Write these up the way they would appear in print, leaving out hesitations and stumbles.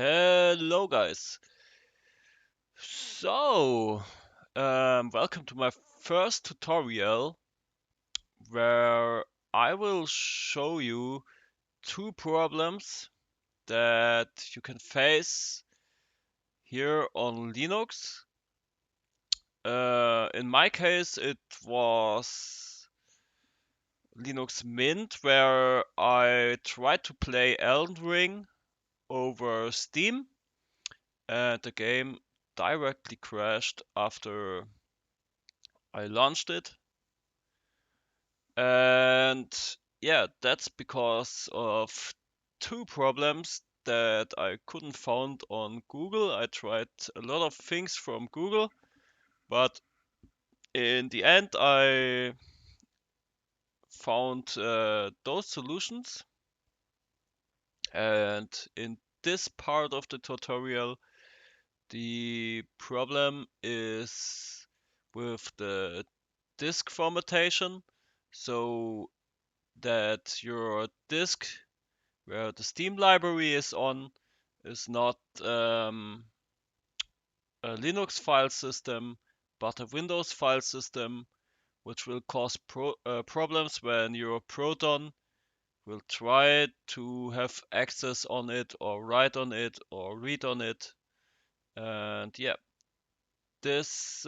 Hello guys. So, welcome to my first tutorial where I will show you two problems that you can face here on Linux. In my case, it was Linux Mint, where I tried to play Elden Ring over Steam, and the game directly crashed after I launched it. And yeah, that's because of two problems that I couldn't find on Google. I tried a lot of things from Google, but in the end I found those solutions. And in this part of the tutorial, the problem is with the disk formattation, so that your disk where the Steam library is on is not a Linux file system, but a Windows file system, which will cause problems when your Proton will try to have access on it, or write on it, or read on it. And yeah, this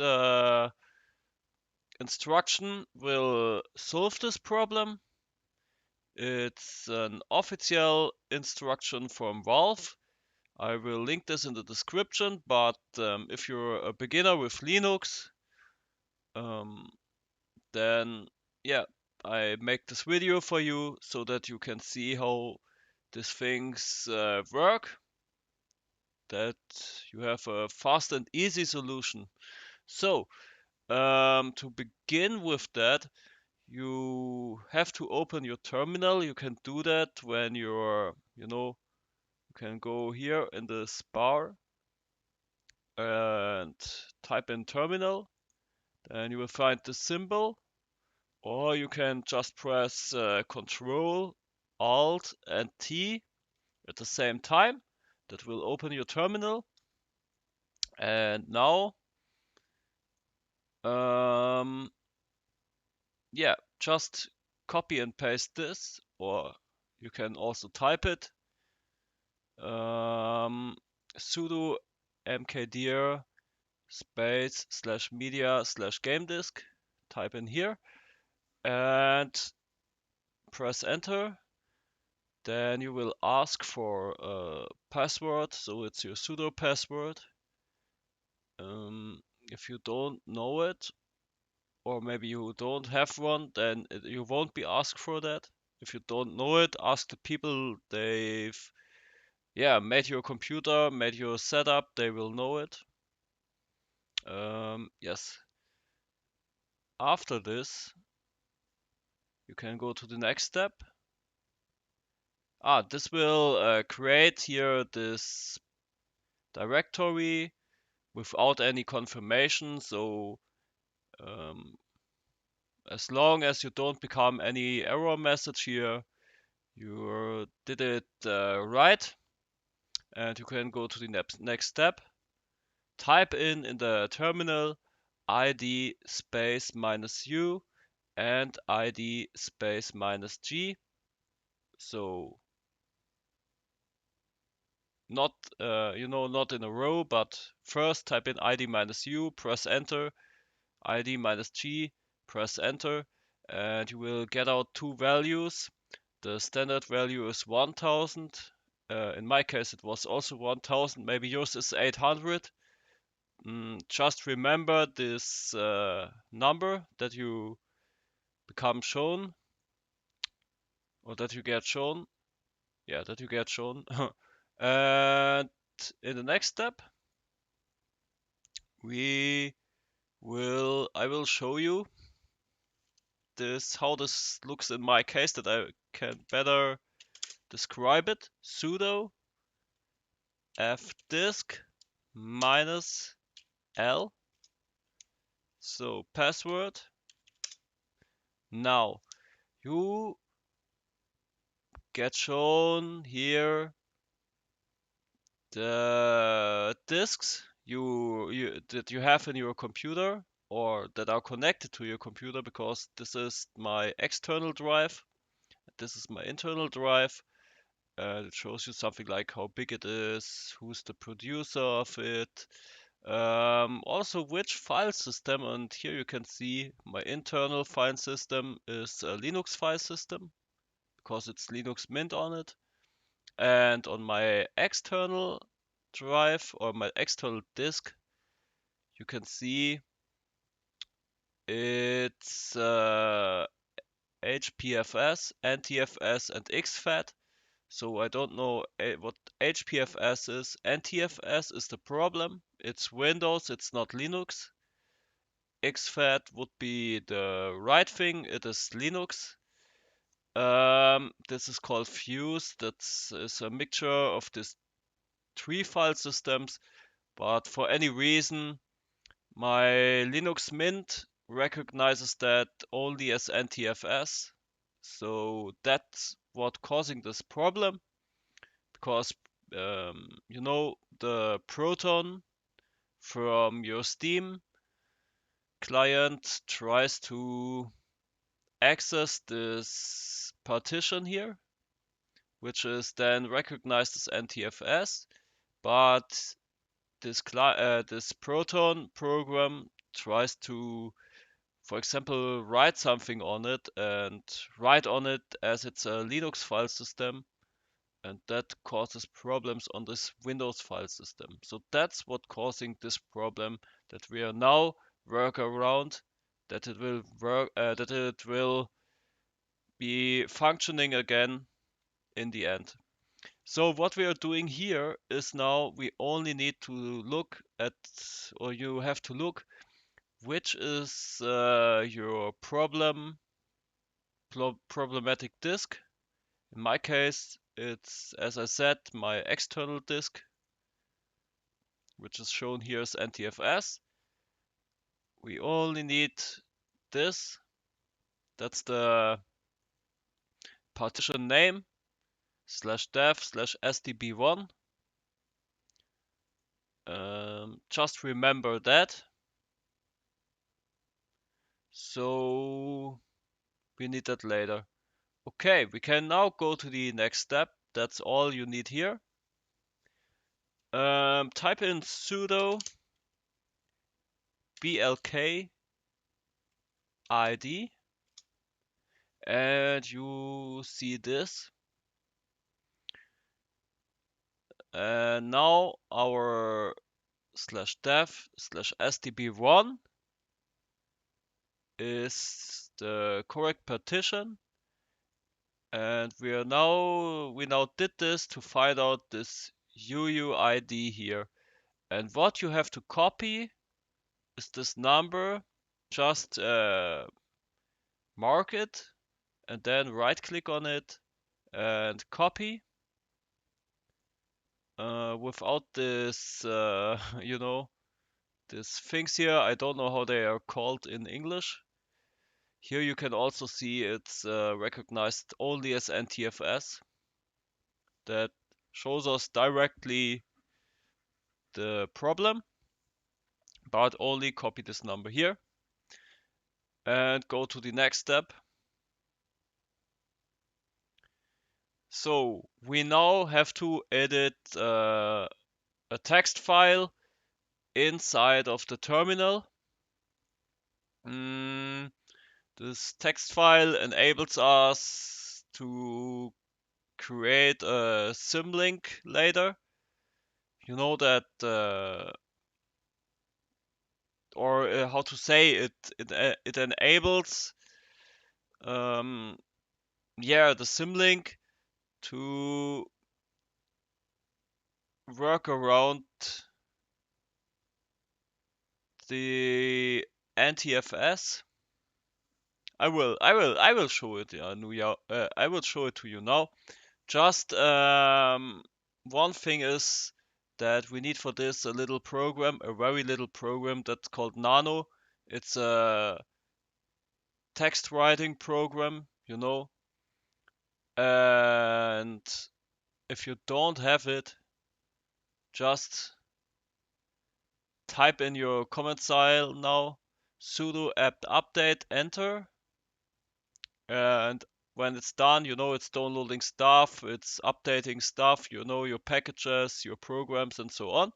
instruction will solve this problem. It's an official instruction from Valve. I will link this in the description, but if you're a beginner with Linux, um, then yeah, I make this video for you so that you can see how these things work, that you have a fast and easy solution. So, to begin with that, you have to open your terminal. You can do that when you can go here in this bar and type in terminal, and you will find the symbol, or you can just press Control, Alt, and T at the same time. That will open your terminal. And now, um, yeah, just copy and paste this, or you can also type it. Sudo mkdir space /media /game disk. Type in here and press enter. Then you will ask for a password, so it's your sudo password. If you don't know it, or maybe you don't have one, then you won't be asked for that. If you don't know it, ask the people they've made your computer, made your setup, they will know it. Yes. After this, you can go to the next step. This will create here this directory without any confirmation. So as long as you don't become any error message here, you did it right. And you can go to the next step. Type in the terminal id space -u and id space -g. So not not in a row, but first type in id -u, press enter, id -g, press enter, and you will get out two values. The standard value is 1000. In my case it was also 1000, maybe yours is 800. Just remember this number that you become shown, or that you get shown. Yeah, that you get shown. And in the next step, I will show you how this looks in my case, that I can better describe it. Sudo fdisk -l, so password. Now you get shown here the disks that you have in your computer or that are connected to your computer, because this is my external drive, this is my internal drive. It shows you something like how big it is, who's the producer of it, also which file system, and here you can see my internal file system is a Linux file system because it's Linux Mint on it. And on my external drive or my external disk, you can see it's HPFS, NTFS, and XFAT. So I don't know what HPFS is. NTFS is the problem. It's Windows, it's not Linux. XFAT would be the right thing. It is Linux. This is called Fuse. That's is a mixture of these three file systems. But for any reason, my Linux Mint recognizes that only as NTFS. So that's what causing this problem, because you know, the Proton from your Steam client tries to access this partition here, which is then recognized as NTFS, but this Proton program tries to, for example, write something on it and write on it as it's a Linux file system, and that causes problems on this Windows file system. So that's what causing this problem that we are now work around, that it will work, that it will be functioning again in the end. So what we are doing here is now we only need to look at, or you have to look, which is your problematic disk. In my case, it's, as I said, my external disk, which is shown here as NTFS. We only need this. That's the partition name /dev/sdb1. Just remember that. So we need that later. Okay, we can now go to the next step. That's all you need here. Type in sudo blk id and you see this. And now our /dev/sdb1 is the correct partition, and we now did this to find out this UUID here. And what you have to copy is this number. Just mark it and then right click on it and copy without this you know, these things here. I don't know how they are called in English. Here you can also see it's recognized only as NTFS. That shows us directly the problem, but only copy this number here and go to the next step. So we now have to edit a text file inside of the terminal. This text file enables us to create a Symlink later. You know that, or how to say it? It enables, yeah, the Symlink to work around the NTFS. I will show it. I will show it to you now. Just one thing is that we need for this a little program, a very little program that's called Nano. It's a text writing program, you know. And if you don't have it, just type in your command style now, sudo apt update, enter, and when it's done, you know it's downloading stuff, it's updating stuff, you know your packages, your programs, and so on.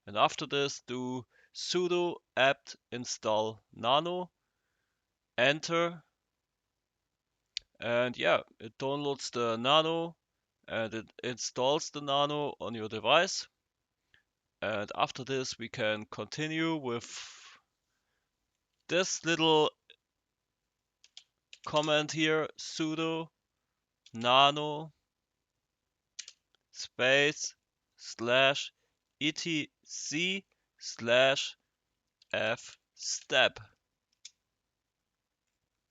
And after this, do sudo apt install nano, enter, and yeah, it downloads the nano and it installs the nano on your device. And after this, we can continue with this little command here, sudo nano space slash etc slash f step.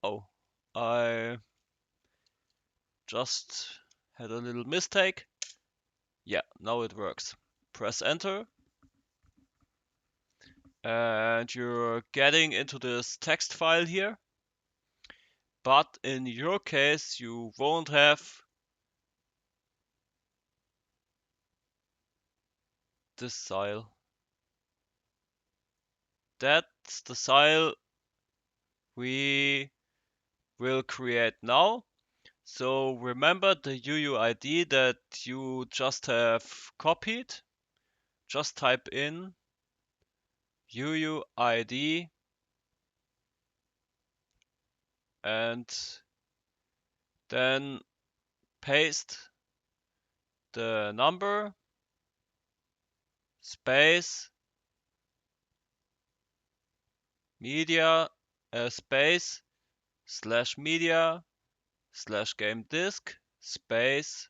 Oh, I just had a little mistake. Yeah, now it works. Press enter and you're getting into this text file here. But in your case, you won't have this file. That's the file we will create now. So remember the UUID that you just have copied. Just type in UUID and then paste the number space media space slash media slash game disk space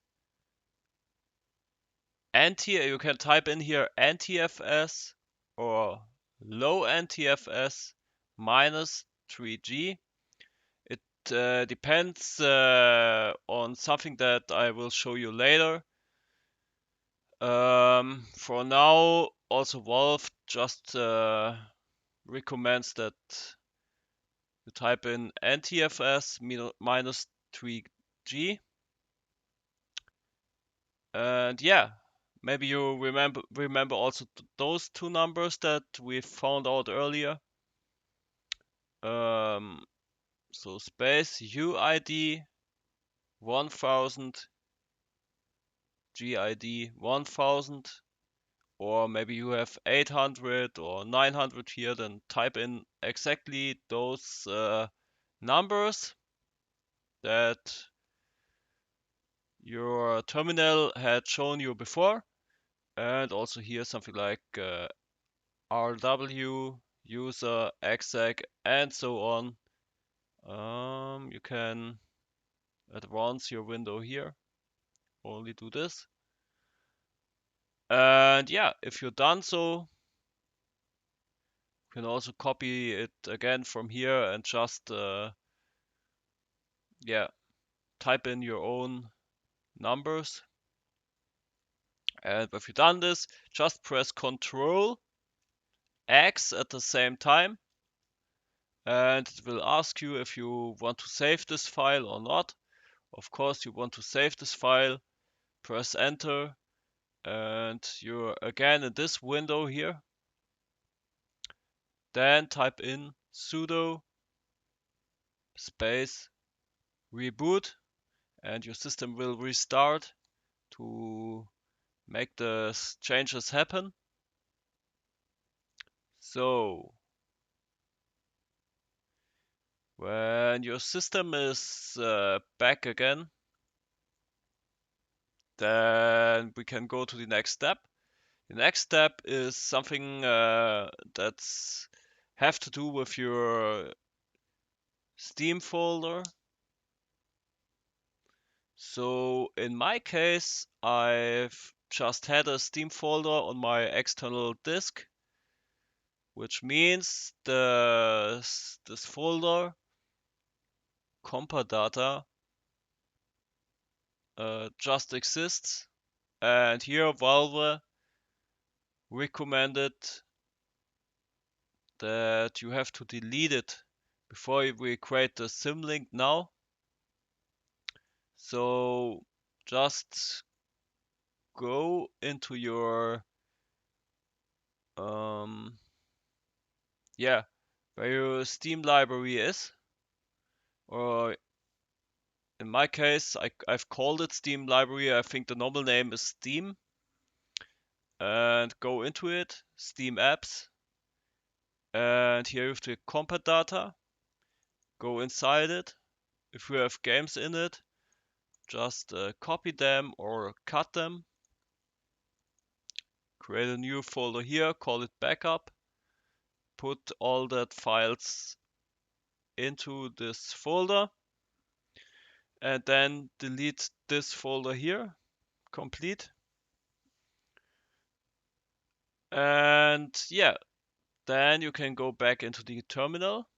you can type in here NTFS or low NTFS minus 3G. It depends on something that I will show you later. For now, also Valve just recommends that you type in NTFS minus 3G. And yeah, maybe you remember also those two numbers that we found out earlier. So space UID 1000 GID 1000, or maybe you have 800 or 900 here, then type in exactly those numbers that your terminal had shown you before. And also here something like RW, user, exec, and so on. You can advance your window here. Only do this. And yeah, if you're done so, you can also copy it again from here and just yeah, type in your own numbers. And if you've done this, just press Ctrl X at the same time. And it will ask you if you want to save this file or not. Of course, you want to save this file. Press enter. And you're again in this window here. Then type in sudo space reboot. And your system will restart to make the changes happen. So when your system is back again, then we can go to the next step. The next step is something that's have to do with your Steam folder. So in my case, I've just had a Steam folder on my external disk, which means this folder compa-data just exists, and here Valve recommended that you have to delete it before we create the Symlink now. So just go into your yeah, where your Steam library is, or in my case, I've called it Steam library. I think the normal name is Steam, and go into it, Steam apps, and here you have the compat data. Go inside it. If you have games in it, just copy them or cut them. Create a new folder here, call it backup. Put all that files into this folder, and then delete this folder here, complete. And yeah, then you can go back into the terminal.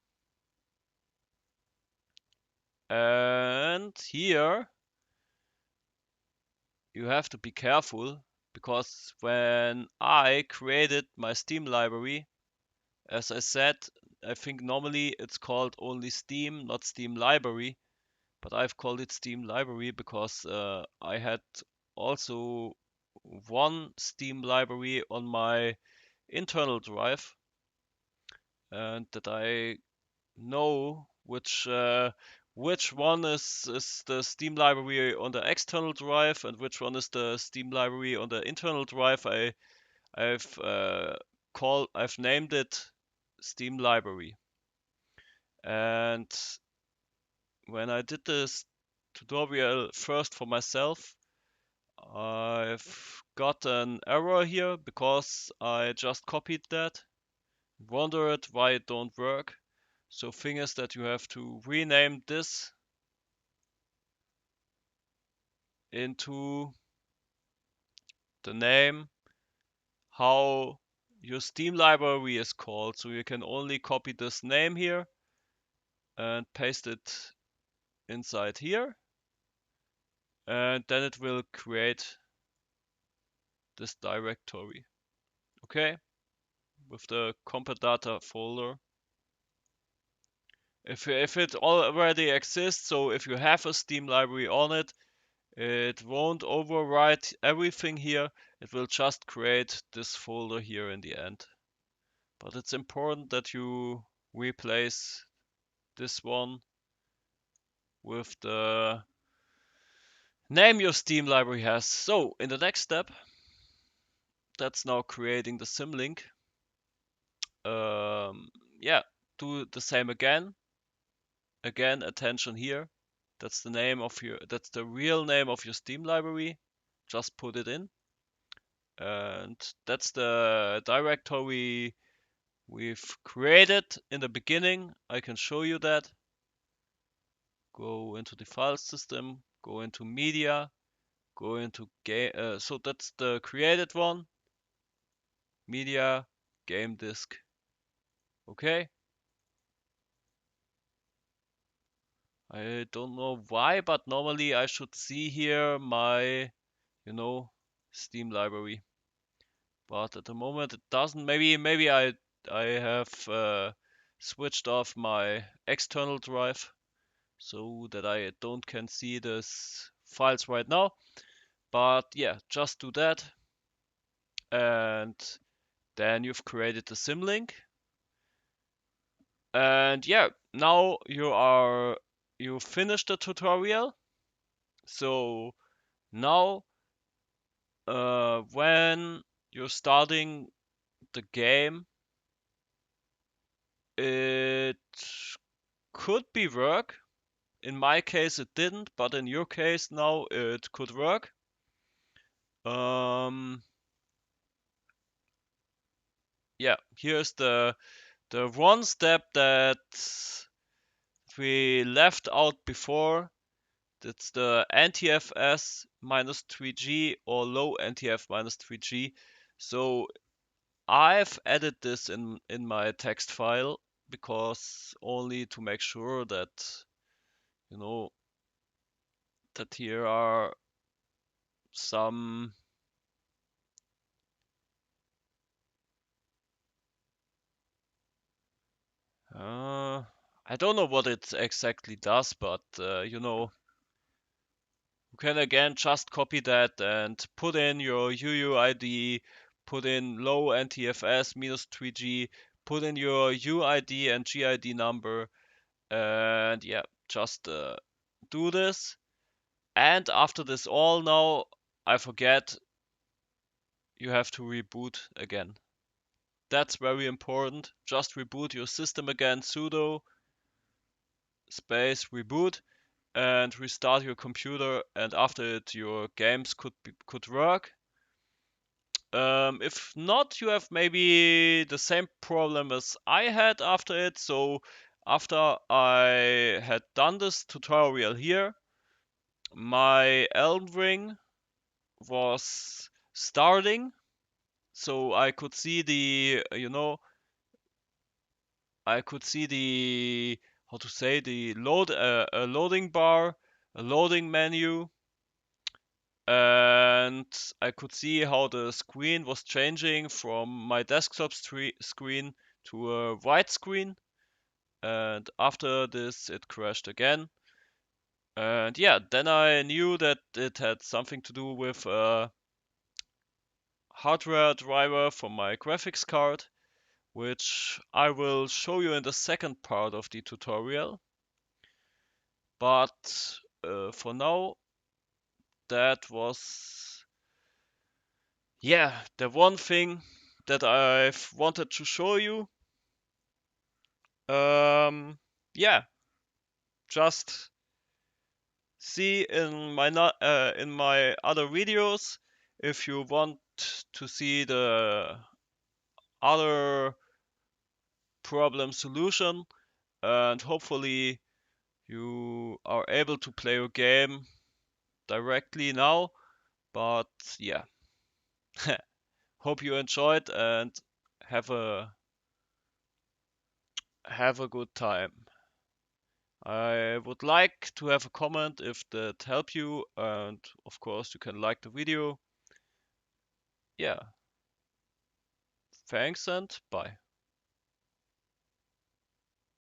And here you have to be careful, because when I created my Steam library, as I said, I think normally it's called only Steam, not Steam library, but I've called it Steam library because I had also one Steam library on my internal drive, and that I know which one is the Steam library on the external drive and which one is the Steam library on the internal drive. I've I've named it Steam library. And when I did this tutorial first for myself, I've got an error here because I just copied that, wondered why it don't work. So thing is that you have to rename this into the name how your Steam library is called. So you can only copy this name here and paste it inside here, and then it will create this directory. Okay, with the compat data folder. If it already exists, so if you have a Steam library on it, it won't overwrite everything here. It will just create this folder here in the end. But it's important that you replace this one with the name your Steam library has. So in the next step, that's now creating the Symlink. Yeah, do the same again. Again, attention here. That's the real name of your Steam library. Just put it in. And that's the directory we've created in the beginning. I can show you that. Go into the file system, go into media, go into game. So that's the created one. Media, game disk. Okay. I don't know why, but normally I should see here my, Steam library. But at the moment it doesn't. Maybe I have switched off my external drive so that I don't can see this files right now. But yeah, just do that, and then you've created the Symlink. And yeah, now you finished the tutorial. So now when you're starting the game, it could be work. In my case it didn't, but in your case now it could work. Yeah, here's the one step that we left out before. That's the NTFS -3G or low NTF -3G. So I've added this in my text file because only to make sure that you know that here are some I don't know what it exactly does, but you can again just copy that and put in your UUID, put in low NTFS -3G, put in your UID and GID number, and yeah, just do this. And after this all now, I forget, you have to reboot again. That's very important. Just reboot your system again, sudo space reboot, and restart your computer, and after it your games could work. If not, you have maybe the same problem as I had after it. So after I had done this tutorial here, my Elden Ring was starting, so I could see the, I could see the, how to say, the loading bar, a loading menu, and I could see how the screen was changing from my desktop screen to a white screen. And after this, it crashed again. And yeah, then I knew that it had something to do with a hardware driver for my graphics card, which I will show you in the second part of the tutorial. But for now, that was, yeah, the one thing that I've wanted to show you. Yeah, just see in my other videos if you want to see the other problem solution, and hopefully you are able to play your game directly now. But yeah, hope you enjoyed and have a good time. I would like to have a comment if that helped you, and of course you can like the video. Yeah, thanks and bye.